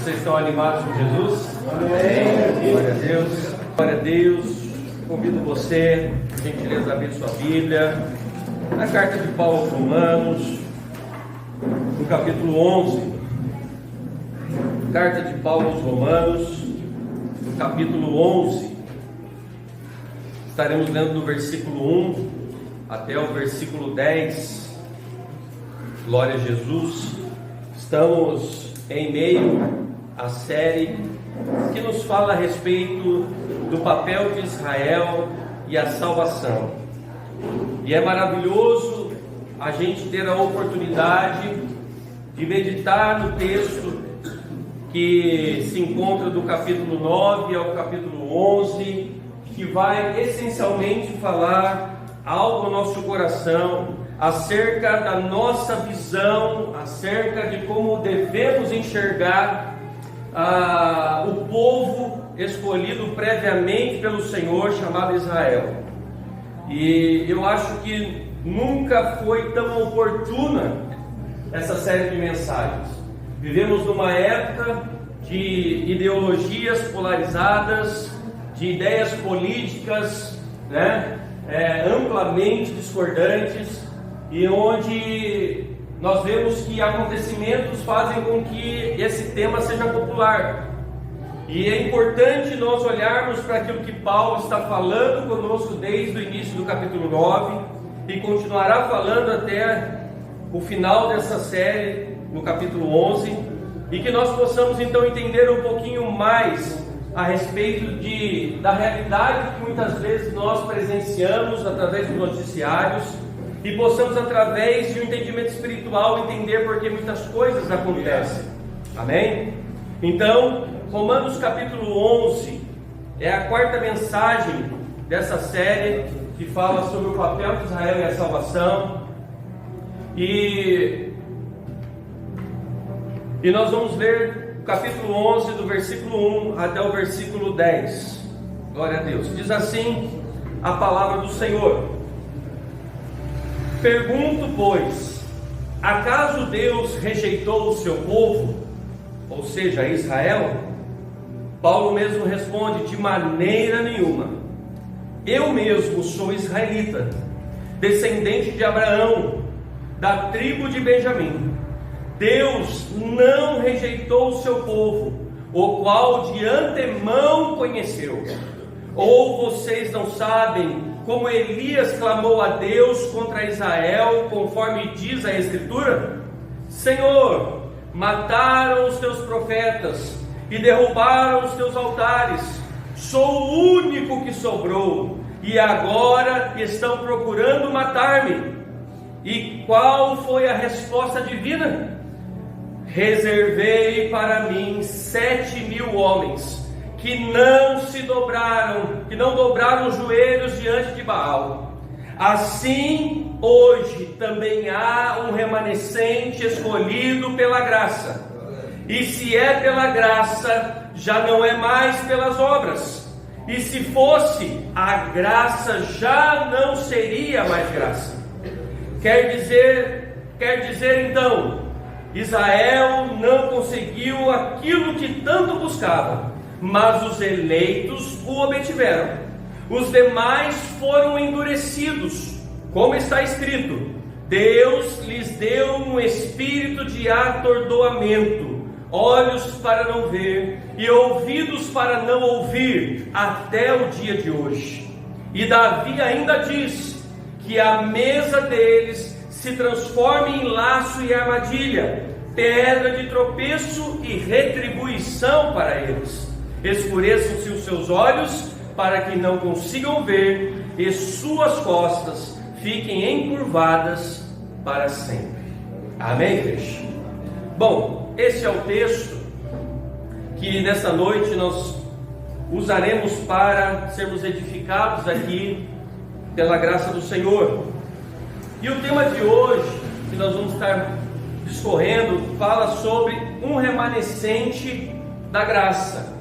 Vocês estão animados com Jesus? Amém. Glória a Deus. Glória a Deus. Convido você, por gentileza, a abrir sua Bíblia na carta de Paulo aos Romanos, no capítulo 11. Carta de Paulo aos Romanos, no capítulo 11. Estaremos lendo do versículo 1 até o versículo 10. Glória a Jesus. Estamos em meio à série que nos fala a respeito do papel de Israel e a salvação. E é maravilhoso a gente ter a oportunidade de meditar no texto que se encontra do capítulo 9 ao capítulo 11, que vai essencialmente falar algo ao nosso coração acerca da nossa visão, acerca de como devemos enxergar o povo escolhido previamente pelo Senhor, chamado Israel. E eu acho que nunca foi tão oportuna essa série de mensagens. Vivemos numa época de ideologias polarizadas, de ideias políticas, amplamente discordantes, e onde nós vemos que acontecimentos fazem com que esse tema seja popular. E é importante nós olharmos para aquilo que Paulo está falando conosco desde o início do capítulo 9 e continuará falando até o final dessa série, no capítulo 11, e que nós possamos então entender um pouquinho mais a respeito da realidade que muitas vezes nós presenciamos através dos noticiários, e possamos, através de um entendimento espiritual, entender por que muitas coisas acontecem. Amém? Então, Romanos capítulo 11 é a quarta mensagem dessa série que fala sobre o papel de Israel e a salvação. E nós vamos ler o capítulo 11, do versículo 1 até o versículo 10. Glória a Deus. Diz assim a palavra do Senhor: Pergunto, pois, acaso Deus rejeitou o seu povo, ou seja, Israel? Paulo mesmo responde: de maneira nenhuma. Eu mesmo sou israelita, descendente de Abraão, da tribo de Benjamim. Deus não rejeitou o seu povo, o qual de antemão conheceu. Ou vocês não sabem como Elias clamou a Deus contra Israel, conforme diz a Escritura? Senhor, mataram os teus profetas e derrubaram os teus altares. Sou o único que sobrou, e agora estão procurando matar-me. E qual foi a resposta divina? Reservei para mim 7.000 homens que não dobraram os joelhos diante de Baal. Assim, hoje também há um remanescente escolhido pela graça. E se é pela graça, já não é mais pelas obras. E se fosse, a graça já não seria mais graça. Quer dizer então, Israel não conseguiu aquilo que tanto buscava, mas os eleitos o obtiveram. Os demais foram endurecidos, como está escrito: Deus lhes deu um espírito de atordoamento, olhos para não ver e ouvidos para não ouvir, até o dia de hoje. E Davi ainda diz que a mesa deles se transforma em laço e armadilha, pedra de tropeço e retribuição para eles. Escureçam-se os seus olhos para que não consigam ver, e suas costas fiquem encurvadas para sempre. Amém, igreja? Bom, esse é o texto que nessa noite nós usaremos para sermos edificados aqui pela graça do Senhor. E o tema de hoje, que nós vamos estar discorrendo, fala sobre um remanescente da graça.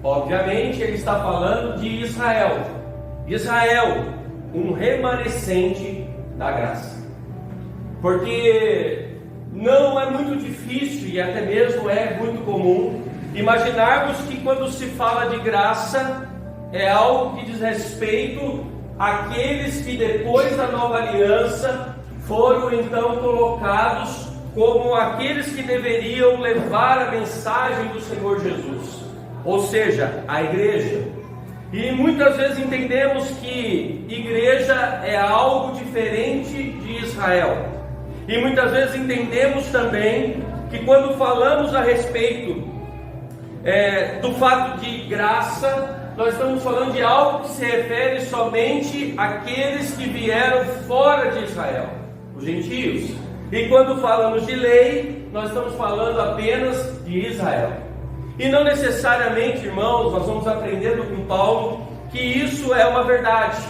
Obviamente ele está falando de Israel. Israel, um remanescente da graça. Porque não é muito difícil, e até mesmo é muito comum, imaginarmos que quando se fala de graça, é algo que diz respeito àqueles que depois da nova aliança foram então colocados como aqueles que deveriam levar a mensagem do Senhor Jesus, ou seja, a igreja. E muitas vezes entendemos que igreja é algo diferente de Israel. E muitas vezes entendemos também que quando falamos a respeito do fato de graça, nós estamos falando de algo que se refere somente àqueles que vieram fora de Israel, os gentios. E quando falamos de lei, nós estamos falando apenas de Israel. E não necessariamente, irmãos, nós vamos aprendendo com Paulo que isso é uma verdade,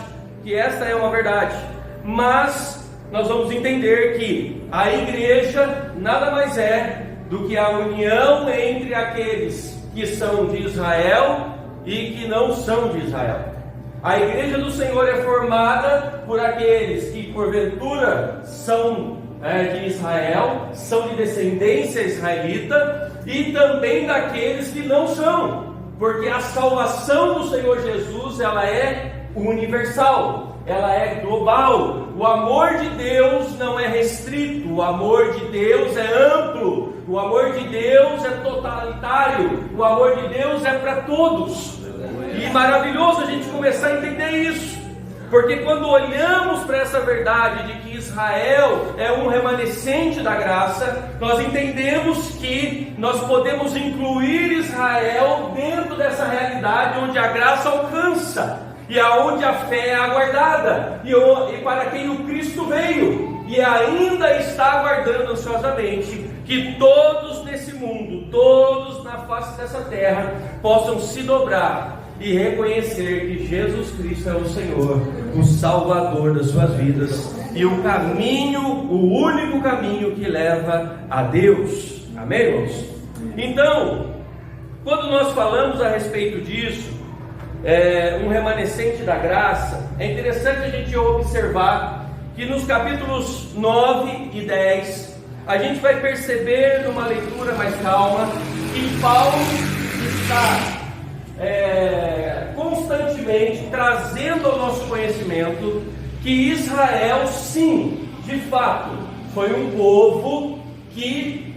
que esta é uma verdade. Mas nós vamos entender que a igreja nada mais é do que a união entre aqueles que são de Israel e que não são de Israel. A igreja do Senhor é formada por aqueles que porventura são de Israel, são de descendência israelita, e também daqueles que não são, porque a salvação do Senhor Jesus, ela é universal, ela é global. O amor de Deus não é restrito, o amor de Deus é amplo, o amor de Deus é totalitário, o amor de Deus é para todos. E maravilhoso a gente começar a entender isso, porque quando olhamos para essa verdade de que Israel é um remanescente da graça, nós entendemos que nós podemos incluir Israel dentro dessa realidade onde a graça alcança, e aonde a fé é aguardada, e para quem o Cristo veio, e ainda está aguardando ansiosamente que todos nesse mundo, todos na face dessa terra, possam se dobrar e reconhecer que Jesus Cristo é o Senhor, o Salvador das suas vidas, e o caminho, o único caminho que leva a Deus. Amém, irmãos? Então, quando nós falamos a respeito disso, um remanescente da graça, é interessante a gente observar que nos capítulos 9 e 10, a gente vai perceber numa leitura mais calma que Paulo está constantemente trazendo ao nosso conhecimento que Israel, sim, de fato, foi um povo que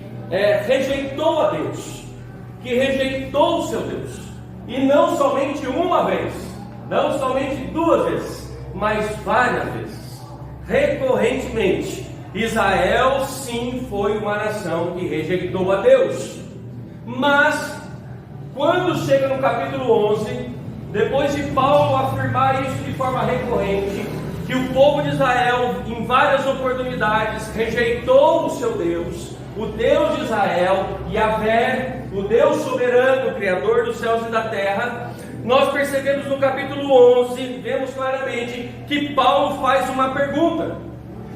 rejeitou a Deus, que rejeitou o seu Deus, e não somente uma vez, não somente duas vezes, mas várias vezes, recorrentemente. Israel, sim, foi uma nação que rejeitou a Deus, mas quando chega no capítulo 11, depois de Paulo afirmar isso de forma recorrente, que o povo de Israel, em várias oportunidades, rejeitou o seu Deus, o Deus de Israel, Yahvé, o Deus soberano, o Criador dos céus e da terra, nós percebemos no capítulo 11, vemos claramente que Paulo faz uma pergunta,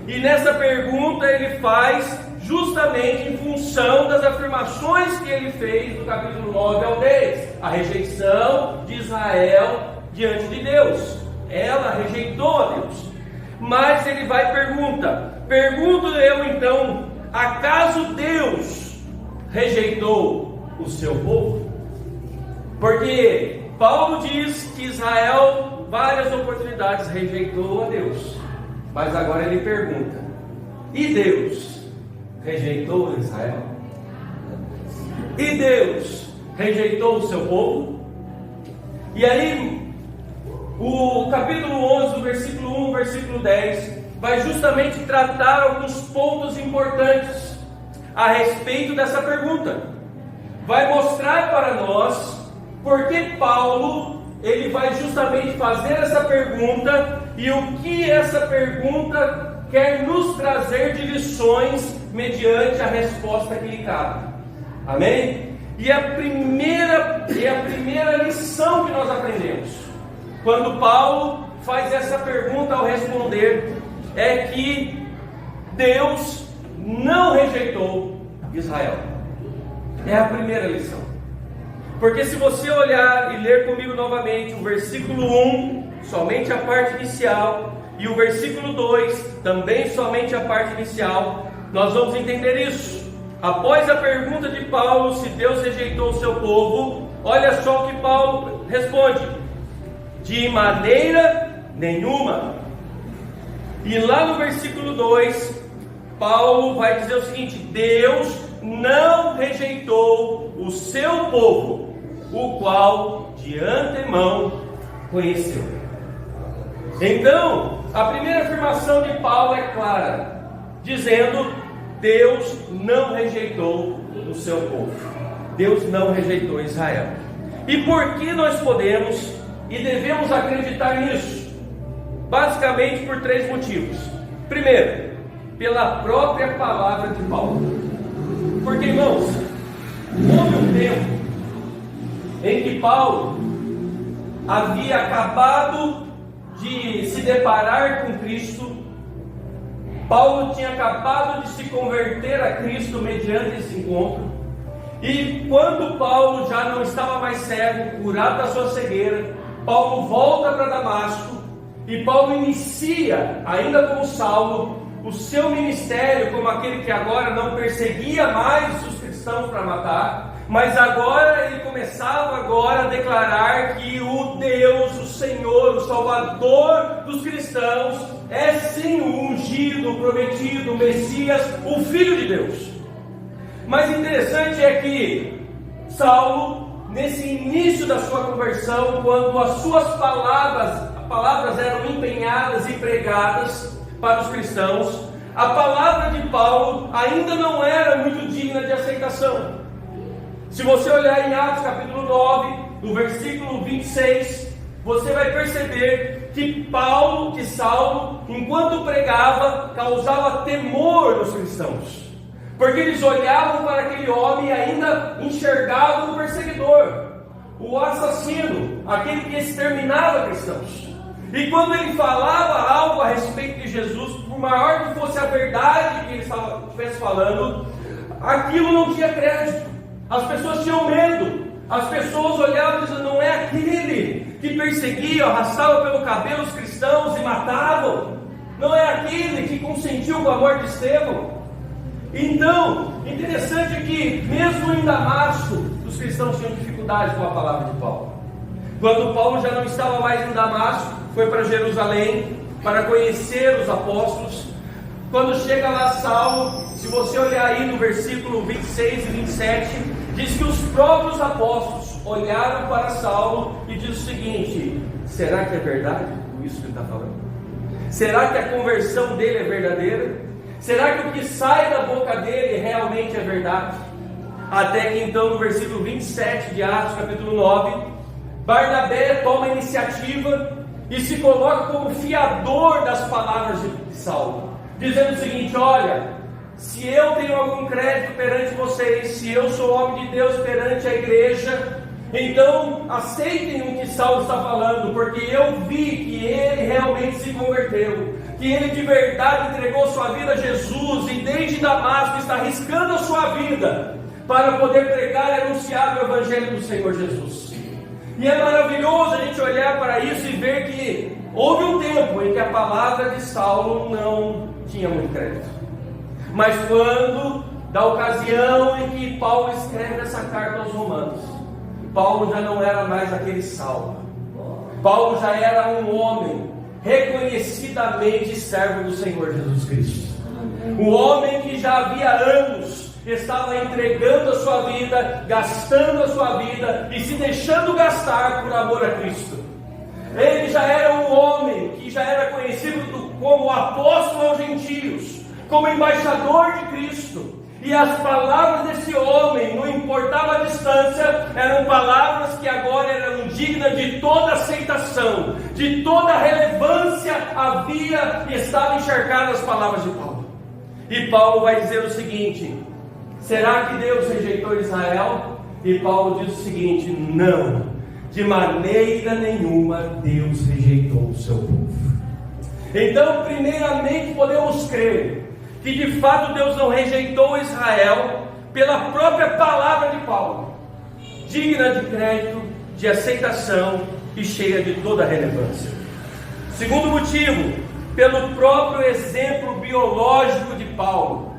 e nessa pergunta ele faz justamente em função das afirmações que ele fez do capítulo 9 ao 10, a rejeição de Israel diante de Deus. Ela rejeitou a Deus, mas ele vai e pergunto eu então, acaso Deus rejeitou o seu povo? Porque Paulo diz que Israel, várias oportunidades, rejeitou a Deus, mas agora ele pergunta, e Deus rejeitou Israel? E Deus rejeitou o seu povo? E aí, o capítulo 11, do versículo 1, versículo 10, vai justamente tratar alguns pontos importantes a respeito dessa pergunta. Vai mostrar para nós porque Paulo, ele vai justamente fazer essa pergunta e o que essa pergunta quer nos trazer de lições mediante a resposta que lhe cabe. Amém? E a primeira lição que nós aprendemos, quando Paulo faz essa pergunta ao responder, é que Deus não rejeitou Israel. É a primeira lição. Porque se você olhar e ler comigo novamente o versículo 1, somente a parte inicial, e o versículo 2, também somente a parte inicial, nós vamos entender isso. após a pergunta de Paulo se Deus rejeitou o seu povo, olha só o que Paulo responde: de maneira nenhuma. E lá no versículo 2, Paulo vai dizer o seguinte: Deus não rejeitou o seu povo, o qual de antemão conheceu. Então, a primeira afirmação de Paulo é clara, dizendo: Deus não rejeitou o seu povo. Deus não rejeitou Israel. E por que nós podemos e devemos acreditar nisso? Basicamente por 3 motivos. Primeiro, pela própria palavra de Paulo. Porque, irmãos, houve um tempo em que Paulo havia acabado de se deparar com Cristo. Paulo tinha acabado de se converter a Cristo mediante esse encontro. E quando Paulo já não estava mais cego, curado da sua cegueira, Paulo volta para Damasco e Paulo inicia, ainda como Saulo, o seu ministério como aquele que agora não perseguia mais os cristãos para matar, mas agora ele começava a declarar que o Deus, o Senhor, o Salvador dos cristãos é sim o ungido, o prometido, o Messias, o Filho de Deus. Mas interessante é que Saulo, nesse início da sua conversão, quando as suas palavras eram empenhadas e pregadas para os cristãos, a palavra de Paulo ainda não era muito digna de aceitação. Se você olhar em Atos capítulo 9, no versículo 26, você vai perceber que Saulo, enquanto pregava, causava temor nos cristãos, porque eles olhavam para aquele homem e ainda enxergavam o perseguidor, o assassino, aquele que exterminava cristãos. E quando ele falava algo a respeito de Jesus, por maior que fosse a verdade que ele estivesse falando, aquilo não tinha crédito. As pessoas tinham medo. As pessoas olhavam e diziam: não é aquele que perseguia, arrastava pelo cabelo os cristãos e matavam. Não é aquele que consentiu com a morte de Estevão. Então, interessante é que mesmo em Damasco, os cristãos tinham dificuldade com a palavra de Paulo. Quando Paulo já não estava mais em Damasco, foi para Jerusalém para conhecer os apóstolos. Quando chega lá Saulo, se você olhar aí no versículo 26 e 27, diz que os próprios apóstolos olharam para Saulo e diz o seguinte: será que é verdade tudo isso que ele está falando? Será que a conversão dele é verdadeira? Será que o que sai da boca dele realmente é verdade? Até que então no versículo 27 de Atos capítulo 9, Barnabé toma a iniciativa e se coloca como fiador das palavras de Saulo, dizendo o seguinte: olha, se eu tenho algum crédito perante vocês, se eu sou homem de Deus perante a igreja, então aceitem o que Saulo está falando, porque eu vi que ele realmente se converteu, que ele de verdade entregou sua vida a Jesus, e desde Damasco está arriscando a sua vida para poder pregar e anunciar o Evangelho do Senhor Jesus. E é maravilhoso a gente olhar para isso e ver que houve um tempo em que a palavra de Saulo não tinha muito crédito. Mas quando, da ocasião em que Paulo escreve essa carta aos Romanos, Paulo já não era mais aquele Saulo. Paulo já era um homem reconhecidamente servo do Senhor Jesus Cristo. Um homem que já havia anos estava entregando a sua vida, gastando a sua vida e se deixando gastar por amor a Cristo. Ele já era um homem que já era conhecido como apóstolo aos gentios, como embaixador de Cristo. E as palavras desse homem, não importava a distância, eram palavras que agora eram dignas de toda aceitação, de toda relevância havia e estavam encharcadas as palavras de Paulo. E Paulo vai dizer o seguinte: será que Deus rejeitou Israel? E Paulo diz o seguinte: não, de maneira nenhuma Deus rejeitou o seu povo. Então, primeiramente podemos crer que de fato Deus não rejeitou Israel pela própria palavra de Paulo, digna de crédito, de aceitação e cheia de toda relevância. Segundo motivo, pelo próprio exemplo biológico de Paulo.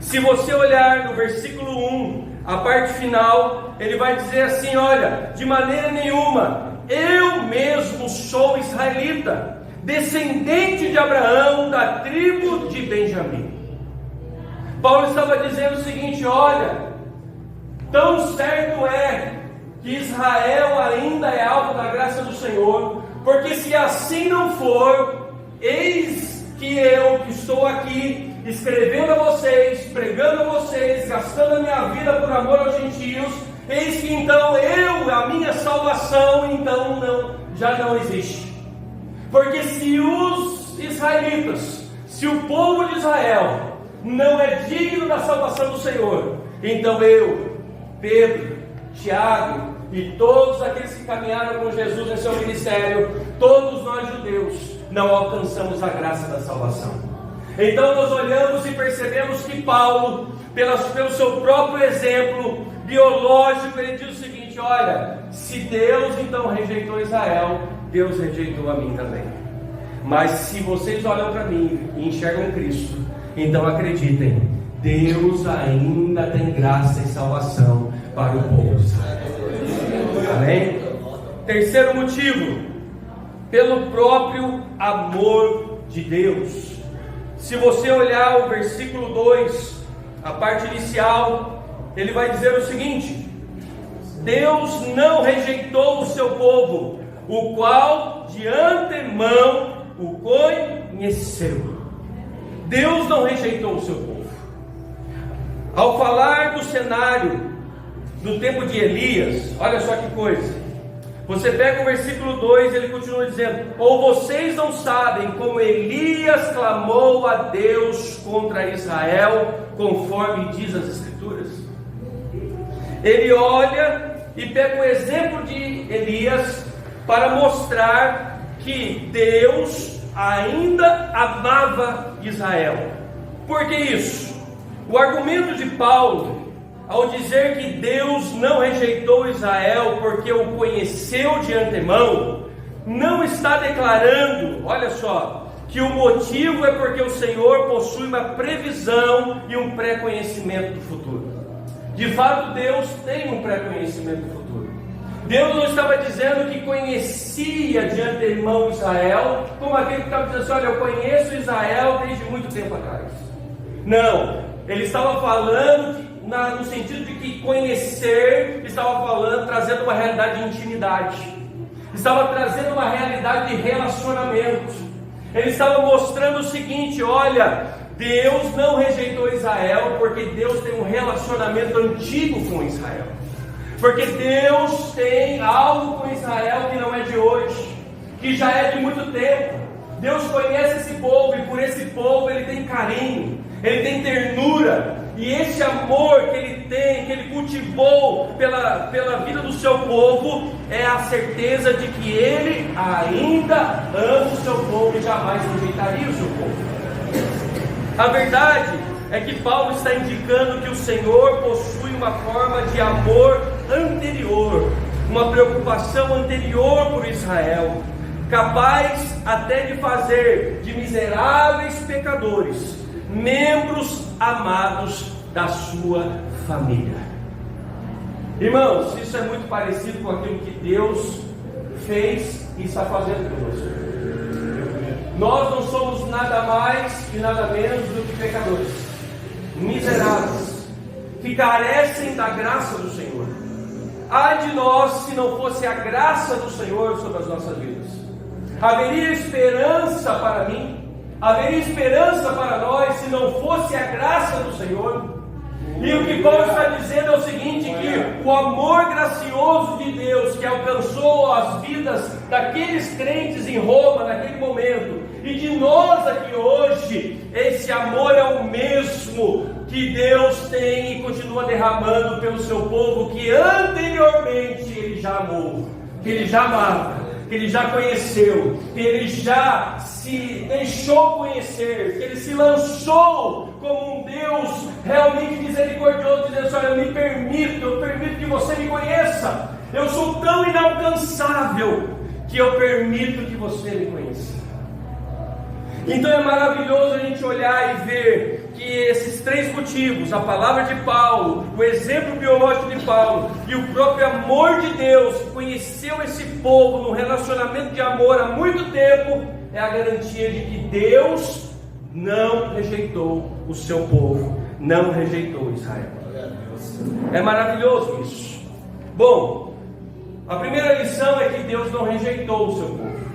Se você olhar no versículo 1, a parte final, ele vai dizer assim: olha, de maneira nenhuma, eu mesmo sou israelita, descendente de Abraão, da tribo de Benjamim. Paulo estava dizendo o seguinte: olha, tão certo é que Israel ainda é alvo da graça do Senhor, porque se assim não for, eis que eu que estou aqui, escrevendo a vocês, pregando a vocês, gastando a minha vida por amor aos gentios, eis que então a minha salvação, então já não existe. Porque se os israelitas, se o povo de Israel não é digno da salvação do Senhor, então eu, Pedro, Tiago e todos aqueles que caminharam com Jesus em seu ministério, todos nós judeus, não alcançamos a graça da salvação. Então nós olhamos e percebemos que Paulo, pelo seu próprio exemplo biológico, ele diz o seguinte: olha, se Deus então rejeitou Israel, Deus rejeitou a mim também. Mas se vocês olham para mim e enxergam Cristo, então acreditem, Deus ainda tem graça e salvação para o povo de Israel. Amém? Terceiro motivo, pelo próprio amor de Deus. Se você olhar o versículo 2, a parte inicial, ele vai dizer o seguinte: Deus não rejeitou o seu povo, o qual de antemão o conheceu. Deus não rejeitou o seu povo. Ao falar do cenário do tempo de Elias, olha só que coisa. Você pega o versículo 2, ele continua dizendo: ou vocês não sabem como Elias clamou a Deus contra Israel, conforme diz as Escrituras? Ele olha e pega o exemplo de Elias para mostrar que Deus ainda amava Israel. Por que isso? O argumento de Paulo, ao dizer que Deus não rejeitou Israel porque o conheceu de antemão, não está declarando, olha só, que o motivo é porque o Senhor possui uma previsão e um pré-conhecimento do futuro. De fato, Deus tem um pré-conhecimento do futuro. Deus não estava dizendo que conhecia de antemão Israel, como aquele que estava dizendo assim: olha, eu conheço Israel desde muito tempo atrás. Não, ele estava falando no sentido de que conhecer, estava falando, trazendo uma realidade de intimidade, estava trazendo uma realidade de relacionamento. Ele estava mostrando o seguinte: olha, Deus não rejeitou Israel porque Deus tem um relacionamento antigo com Israel, porque Deus tem algo com Israel que não é de hoje, que já é de muito tempo. Deus conhece esse povo e por esse povo Ele tem carinho, Ele tem ternura. E esse amor que Ele tem, que Ele cultivou pela vida do seu povo, é a certeza de que Ele ainda ama o seu povo e jamais rejeitaria o seu povo. A verdade é que Paulo está indicando que o Senhor possui uma forma de amor anterior, uma preocupação anterior por Israel, capaz até de fazer de miseráveis pecadores membros amados da sua família. Irmãos, isso é muito parecido com aquilo que Deus fez e está fazendo conosco. Nós não somos nada mais e nada menos do que pecadores, miseráveis, que carecem da graça do Senhor. Ai de nós se não fosse a graça do Senhor sobre as nossas vidas. Haveria esperança para mim? Haveria esperança para nós se não fosse a graça do Senhor? E o que Paulo está dizendo é o seguinte: que o amor gracioso de Deus que alcançou as vidas daqueles crentes em Roma naquele momento, e de nós aqui hoje, esse amor é o mesmo que Deus tem e continua derramando pelo seu povo, que anteriormente Ele já amou, que Ele já amava, que Ele já conheceu, que Ele já se deixou conhecer, que Ele se lançou como um Deus realmente misericordioso, dizendo: olha, eu permito que você me conheça. Eu sou tão inalcançável que eu permito que você me conheça. Então é maravilhoso a gente olhar e ver que esses três motivos, a palavra de Paulo, o exemplo biológico de Paulo e o próprio amor de Deus, que conheceu esse povo num relacionamento de amor há muito tempo, é a garantia de que Deus não rejeitou o seu povo, não rejeitou Israel. É maravilhoso isso. Bom, a primeira lição é que Deus não rejeitou o seu povo.